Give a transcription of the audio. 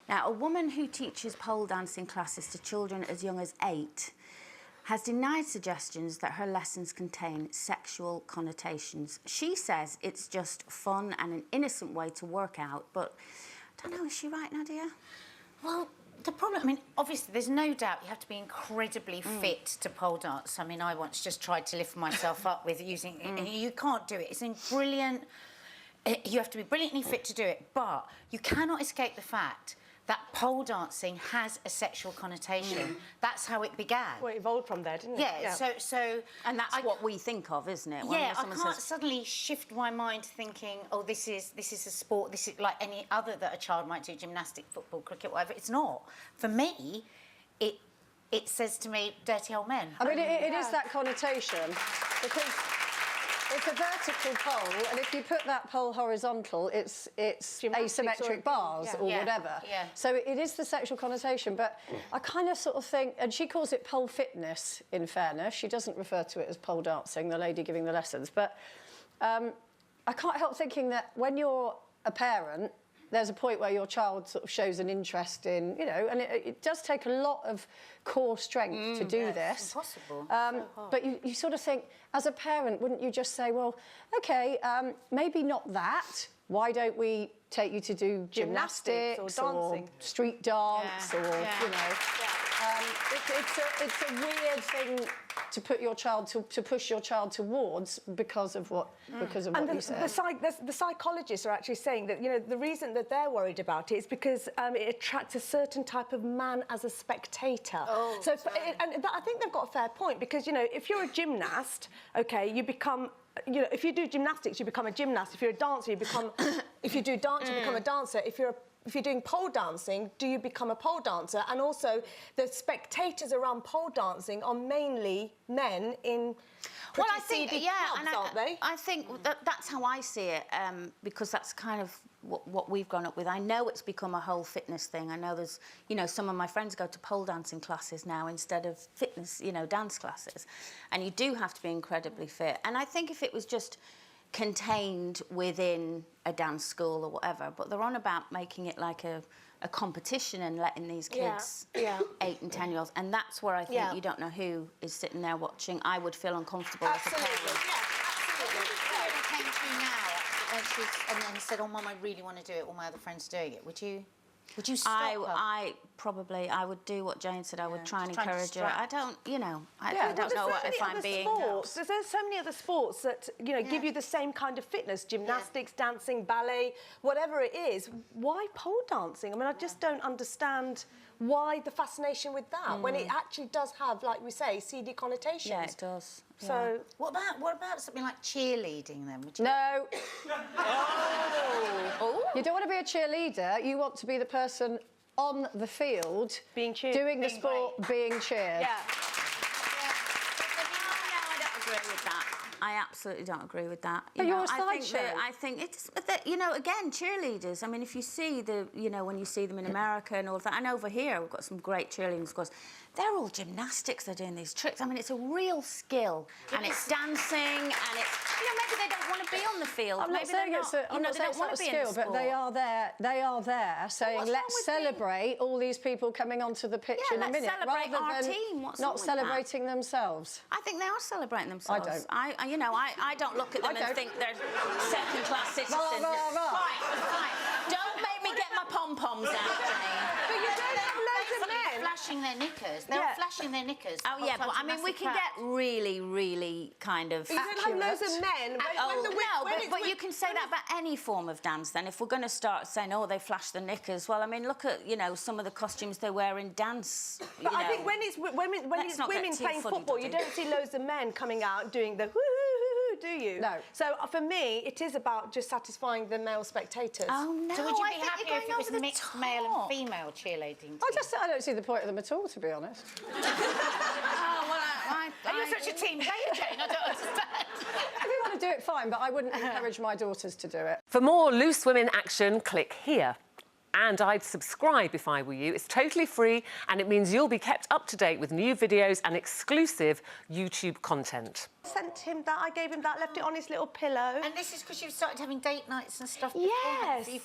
Now, a woman who teaches pole dancing classes to children as young as 8 has denied suggestions that her lessons contain sexual connotations. She says it's just fun and an innocent way to work out, but I don't know, is she right, Nadia? Well, the problem, I mean, obviously, there's no doubt you have to be incredibly fit to pole dance. I mean, I once just tried to lift myself up with using... You can't do it. It's in brilliant... You have to be brilliantly fit to do it, but you cannot escape the fact that pole dancing has a sexual connotation. That's how it began. Well, it evolved from there, didn't it? Yeah, so... And that's what we think of, isn't it? Yeah, I can't suddenly shift my mind thinking, oh, this is a sport, this is like any other that a child might do, gymnastics, football, cricket, whatever. It's not. For me, it says to me, dirty old men. I mean, it is that connotation, because it's a vertical pole, and if you put that pole horizontal, it's asymmetric bars or whatever. Yeah. So it is the sexual connotation, but I kind of sort of think, and she calls it pole fitness, in fairness. She doesn't refer to it as pole dancing, the lady giving the lessons. But I can't help thinking that when you're a parent, there's a point where your child sort of shows an interest in, you know, and it does take a lot of core strength to do this. It's impossible. But you sort of think, as a parent, wouldn't you just say, well, OK, maybe not that. Why don't we take you to do gymnastics or dancing, street dance, or, you know... It's a weird thing to put your child to push your child towards because of what you said. The psychologists are actually saying that, you know, the reason that they're worried about it is because it attracts a certain type of man as a spectator. Oh, so I think they've got a fair point, because, you know, if you're a gymnast, OK, you become... You know, if you do gymnastics, you become a gymnast. If you're a dancer, you become... If you do dance, you become a dancer. If you're doing pole dancing, do you become a pole dancer? And also, the spectators around pole dancing are mainly men in pretty seedy clubs, aren't they? I think that's how I see it, because that's kind of what we've grown up with. I know it's become a whole fitness thing. I know there's, you know, some of my friends go to pole dancing classes now instead of fitness, you know, dance classes. And you do have to be incredibly fit. And I think if it was just contained within a dance school or whatever, but they're on about making it like a competition and letting these kids, 8 and 10-year-olds, and that's where I think you don't know who is sitting there watching. I would feel uncomfortable as a parent. Came through now, and then said, "Oh, Mum, I really want to do it. All my other friends are doing it." Would you stop her? I would do what Jane said. I would try and encourage her. I don't, you know, I don't know if I'm being... There's so many other sports that, you know, give you the same kind of fitness. Gymnastics, dancing, ballet, whatever it is. Why pole dancing? I mean, I just don't understand why the fascination with that, when it actually does have, like we say, seedy connotations. Yeah, it does. So... What about something like cheerleading, then? Would you... No. You don't want to be a cheerleader. You want to be the person on the field, being cheered, doing the sport, being cheered. No, I don't agree with that. I absolutely don't agree with that. But you're a sideshow. I think it's, you know, again, cheerleaders. I mean, if you see you know, when you see them in America and all of that, and over here we've got some great cheerleading schools. They're all gymnastics. They're doing these tricks. I mean, it's a real skill, and it's dancing, and it's, you know, maybe they don't want to be on the field. I'm not saying it's a skill, but they are there. They are there saying, let's celebrate all these people coming onto the pitch in a minute, celebrate our team. What's not celebrating themselves. I think they are celebrating themselves. I don't. You know, I don't look at them and think they're second-class citizens. Fine. Don't make me get my pom-poms out, Jane. But you don't have loads of men flashing their knickers. They're all flashing their knickers. Oh, yeah, but I mean, we can get really, really kind of... You don't have loads of men. But you can say that about any form of dance, then. If we're going to start saying, oh, they flash the knickers, well, I mean, look at, you know, some of the costumes they wear in dance. But I think when it's women playing football, you don't see loads of men coming out doing the woo-hoo-hoo-hoo, do you? No. So for me, it is about just satisfying the male spectators. Oh, no, so would you be happier if it was mixed male and female cheerleading team? I don't see the point of them at all, to be honest. You're such a team player, Jane. I don't understand. If you want to do it, fine, but I wouldn't encourage my daughters to do it. For more Loose Women action, click here. And I'd subscribe if I were you. It's totally free, and it means you'll be kept up to date with new videos and exclusive YouTube content. I gave him that, left it on his little pillow. And this is because you've started having date nights and stuff before. Yes. So you